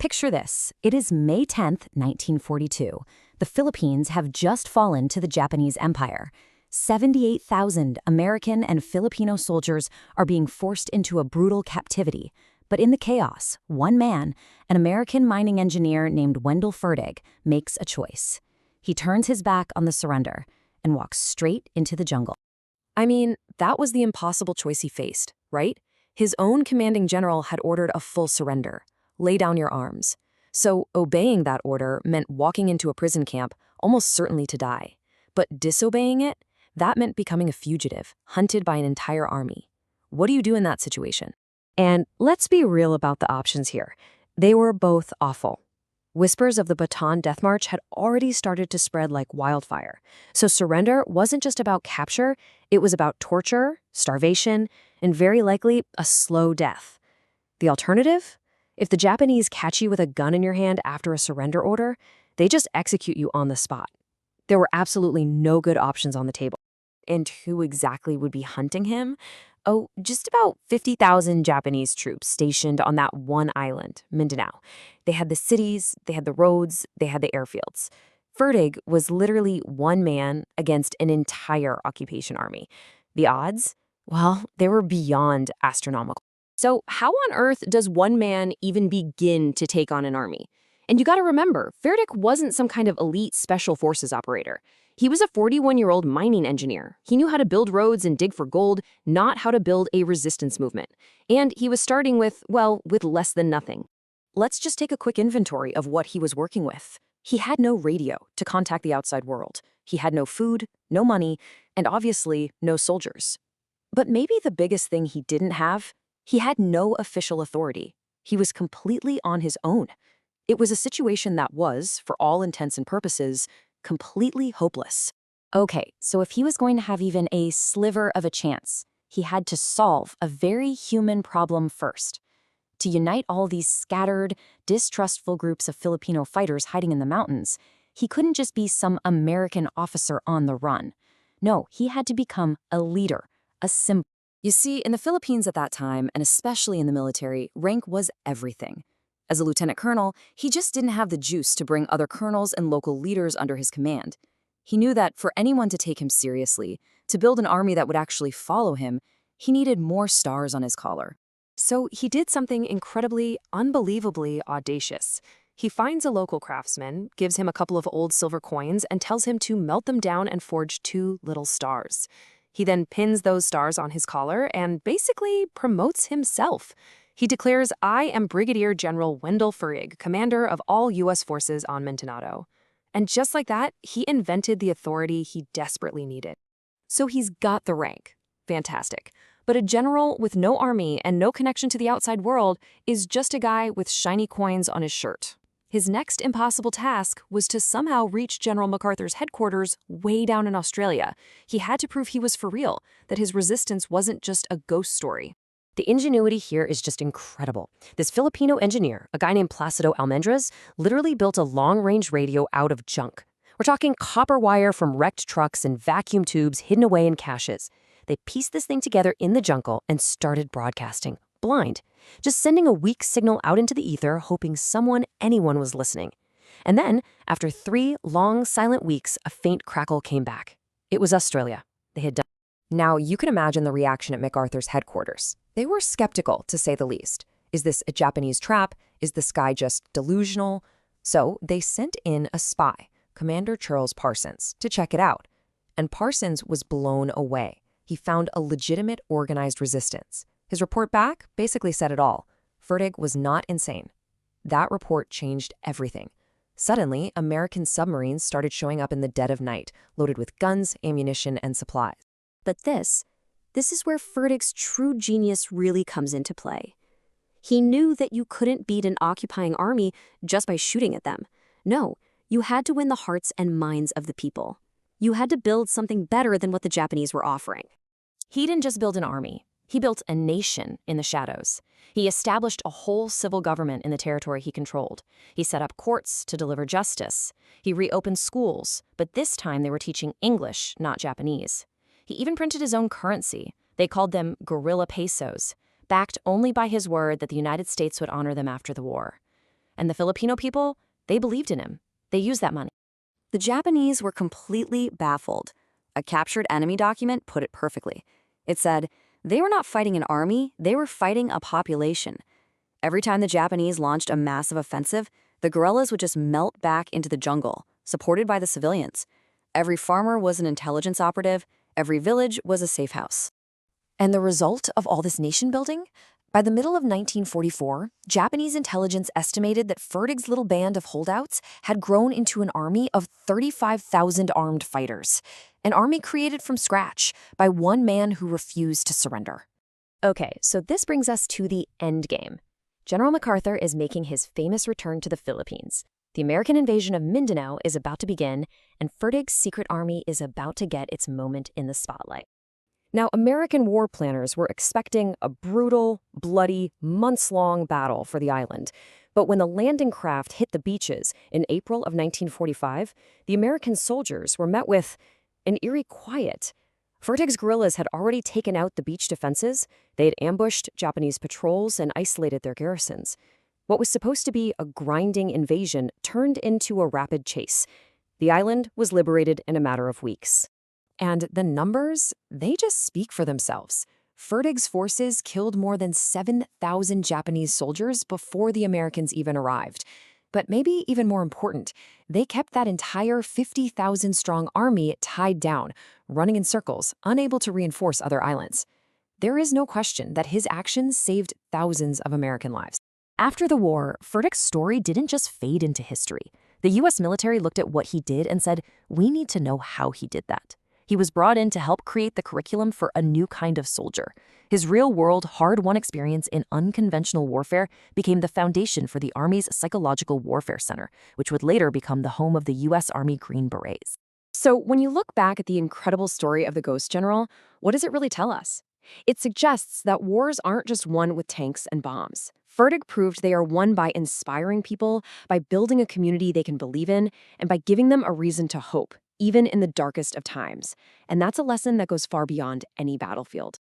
Picture this. It is May 10th, 1942. The Philippines have just fallen to the Japanese Empire. 78,000 American and Filipino soldiers are being forced into a brutal captivity. But in the chaos, one man, an American mining engineer named Wendell Fertig, makes a choice. He turns his back on the surrender and walks straight into the jungle. I mean, that was the impossible choice he faced, right? His own commanding general had ordered a full surrender. Lay down your arms. So obeying that order meant walking into a prison camp, almost certainly to die. But disobeying it, that meant becoming a fugitive, hunted by an entire army. What do you do in that situation? And let's be real about the options here. They were both awful. Whispers of the Bataan Death March had already started to spread like wildfire. So surrender wasn't just about capture, it was about torture, starvation, and very likely a slow death. The alternative? If the Japanese catch you with a gun in your hand after a surrender order, they just execute you on the spot. There were absolutely no good options on the table. And who exactly would be hunting him? Oh, just about 50,000 Japanese troops stationed on that one island, Mindanao. They had the cities, they had the roads, they had the airfields. Fertig was literally one man against an entire occupation army. The odds? Well, they were beyond astronomical. So how on earth does one man even begin to take on an army? And you gotta remember, Fertig wasn't some kind of elite special forces operator. He was a 41-year-old mining engineer. He knew how to build roads and dig for gold, not how to build a resistance movement. And he was starting with less than nothing. Let's just take a quick inventory of what he was working with. He had no radio to contact the outside world. He had no food, no money, and obviously no soldiers. But maybe the biggest thing he didn't have, he had no official authority. He was completely on his own. It was a situation that was, for all intents and purposes, completely hopeless. Okay, so if he was going to have even a sliver of a chance, he had to solve a very human problem first. To unite all these scattered, distrustful groups of Filipino fighters hiding in the mountains, he couldn't just be some American officer on the run. No, he had to become a leader, a symbol. You see, in the Philippines at that time, and especially in the military, rank was everything. As a lieutenant colonel, he just didn't have the juice to bring other colonels and local leaders under his command. He knew that for anyone to take him seriously, to build an army that would actually follow him, he needed more stars on his collar. So he did something incredibly, unbelievably audacious. He finds a local craftsman, gives him a couple of old silver coins, and tells him to melt them down and forge 2 little stars. He then pins those stars on his collar and basically promotes himself. He declares, "I am Brigadier General Wendell Fertig, commander of all U.S. forces on Mindanao." And just like that, he invented the authority he desperately needed. So he's got the rank. Fantastic. But a general with no army and no connection to the outside world is just a guy with shiny coins on his shirt. His next impossible task was to somehow reach General MacArthur's headquarters way down in Australia. He had to prove he was for real, that his resistance wasn't just a ghost story. The ingenuity here is just incredible. This Filipino engineer, a guy named Placido Almendras, literally built a long-range radio out of junk. We're talking copper wire from wrecked trucks and vacuum tubes hidden away in caches. They pieced this thing together in the jungle and started broadcasting, blind, just sending a weak signal out into the ether, hoping anyone was listening. And then, after 3 long, silent weeks, a faint crackle came back. It was Australia. They had done. Now, you can imagine the reaction at MacArthur's headquarters. They were skeptical, to say the least. Is this a Japanese trap? Is this guy just delusional? So they sent in a spy, Commander Charles Parsons, to check it out. And Parsons was blown away. He found a legitimate, organized resistance. His report back basically said it all. Fertig was not insane. That report changed everything. Suddenly, American submarines started showing up in the dead of night, loaded with guns, ammunition, and supplies. But this is where Fertig's true genius really comes into play. He knew that you couldn't beat an occupying army just by shooting at them. No, you had to win the hearts and minds of the people. You had to build something better than what the Japanese were offering. He didn't just build an army. He built a nation in the shadows. He established a whole civil government in the territory he controlled. He set up courts to deliver justice. He reopened schools, but this time they were teaching English, not Japanese. He even printed his own currency. They called them guerrilla pesos, backed only by his word that the United States would honor them after the war. And the Filipino people, they believed in him. They used that money. The Japanese were completely baffled. A captured enemy document put it perfectly. It said, they were not fighting an army, they were fighting a population. Every time the Japanese launched a massive offensive, the guerrillas would just melt back into the jungle, supported by the civilians. Every farmer was an intelligence operative, every village was a safe house. And the result of all this nation building? By the middle of 1944, Japanese intelligence estimated that Fertig's little band of holdouts had grown into an army of 35,000 armed fighters, an army created from scratch by one man who refused to surrender. Okay, so this brings us to the end game. General MacArthur is making his famous return to the Philippines. The American invasion of Mindanao is about to begin, and Fertig's secret army is about to get its moment in the spotlight. Now, American war planners were expecting a brutal, bloody, months-long battle for the island. But when the landing craft hit the beaches in April of 1945, the American soldiers were met with an eerie quiet. Fertig's guerrillas had already taken out the beach defenses, they had ambushed Japanese patrols and isolated their garrisons. What was supposed to be a grinding invasion turned into a rapid chase. The island was liberated in a matter of weeks. And the numbers, they just speak for themselves. Fertig's forces killed more than 7,000 Japanese soldiers before the Americans even arrived. But maybe even more important, they kept that entire 50,000-strong army tied down, running in circles, unable to reinforce other islands. There is no question that his actions saved thousands of American lives. After the war, Fertig's story didn't just fade into history. The U.S. military looked at what he did and said, we need to know how he did that. He was brought in to help create the curriculum for a new kind of soldier. His real-world, hard-won experience in unconventional warfare became the foundation for the Army's Psychological Warfare Center, which would later become the home of the U.S. Army Green Berets. So when you look back at the incredible story of the Ghost General, what does it really tell us? It suggests that wars aren't just won with tanks and bombs. Fertig proved they are won by inspiring people, by building a community they can believe in, and by giving them a reason to hope, even in the darkest of times. And that's a lesson that goes far beyond any battlefield.